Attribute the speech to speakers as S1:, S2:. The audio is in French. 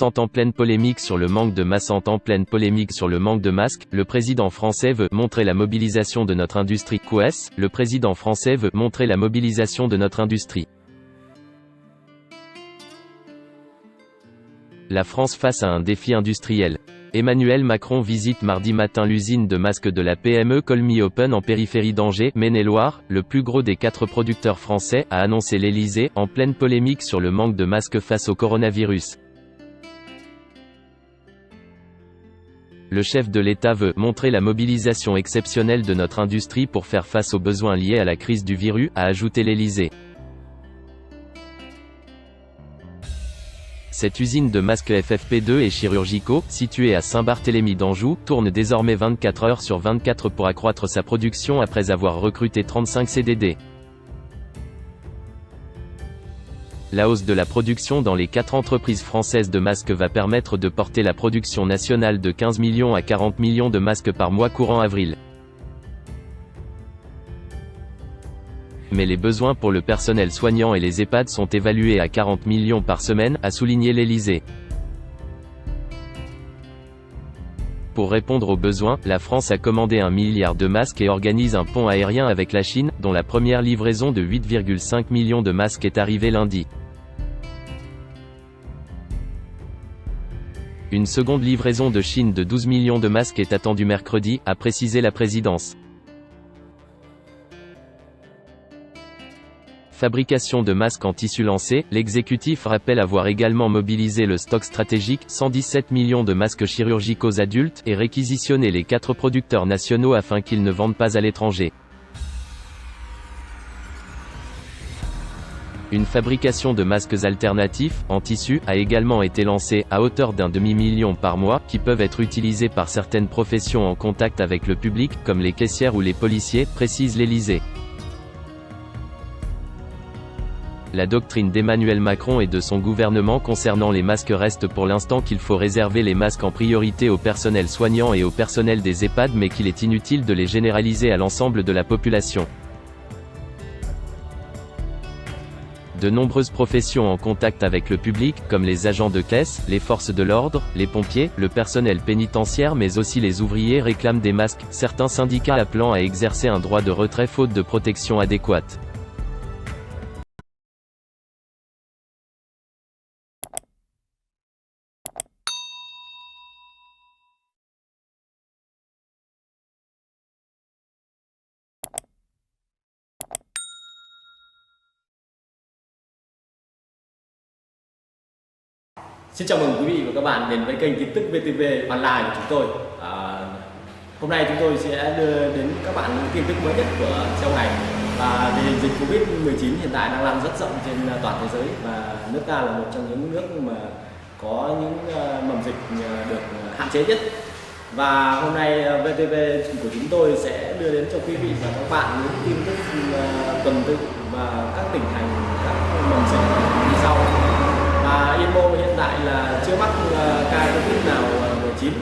S1: en pleine polémique sur le manque de masques. En pleine polémique sur le manque de masques, le président français veut montrer la mobilisation de notre industrie. QS, le président français veut montrer la mobilisation de notre industrie. La France face à un défi industriel. Emmanuel Macron visite mardi matin l'usine de masques de la PME Colmy Open en périphérie d'Angers, Maine-et-Loire, le plus gros des 4 producteurs français, a annoncé l'Élysée, en pleine polémique sur le manque de masques face au coronavirus. Le chef de l'État veut montrer la mobilisation exceptionnelle de notre industrie pour faire face aux besoins liés à la crise du virus, a ajouté l'Élysée. Cette usine de masques FFP2 et chirurgicaux, située à Saint-Barthélemy d'Anjou, tourne désormais 24 heures sur 24 pour accroître sa production après avoir recruté 35 CDD. La hausse de la production dans les 4 entreprises françaises de masques va permettre de porter la production nationale de 15 millions à 40 millions de masques par mois courant avril. Mais les besoins pour le personnel soignant et les EHPAD sont évalués à 40 millions par semaine, a souligné l'Élysée. Pour répondre aux besoins, la France a commandé 1 milliard de masques et organise un pont aérien avec la Chine, dont la première livraison de 8,5 millions de masques est arrivée lundi. Une seconde livraison de Chine de 12 millions de masques est attendue mercredi, a précisé la présidence. Fabrication de masques en tissu lancée, l'exécutif rappelle avoir également mobilisé le stock stratégique, 117 millions de masques chirurgicaux adultes, et réquisitionné les 4 producteurs nationaux afin qu'ils ne vendent pas à l'étranger. Une fabrication de masques alternatifs, en tissu, a également été lancée, à hauteur d'1 demi-million par mois, qui peuvent être utilisés par certaines professions en contact avec le public, comme les caissières ou les policiers, précise l'Élysée. La doctrine d'Emmanuel Macron et de son gouvernement concernant les masques reste pour l'instant qu'il faut réserver les masques en priorité au personnel soignant et au personnel des EHPAD, mais qu'il est inutile de les généraliser à l'ensemble de la population. De nombreuses professions en contact avec le public, comme les agents de caisse, les forces de l'ordre, les pompiers, le personnel pénitentiaire mais aussi les ouvriers réclament des masques, certains syndicats appelant à exercer un droit de retrait faute de protection adéquate.
S2: Xin chào mừng quý vị và các bạn đến với kênh tin tức VTV Online của chúng tôi. Hôm nay chúng tôi sẽ đưa đến các bạn những tin tức mới nhất của trong ngày. Và tình hình dịch Covid-19 hiện tại đang lan rất rộng trên toàn thế giới và nước ta là một trong những nước mà có những mầm dịch được hạn chế nhất. Và hôm nay VTV của chúng tôi sẽ đưa đến cho quý vị và các bạn những tin tức tuần tự và các tỉnh thành, các mầm dịch như sau. Yên Mô hiện tại là chưa mắc ca Covid nào 19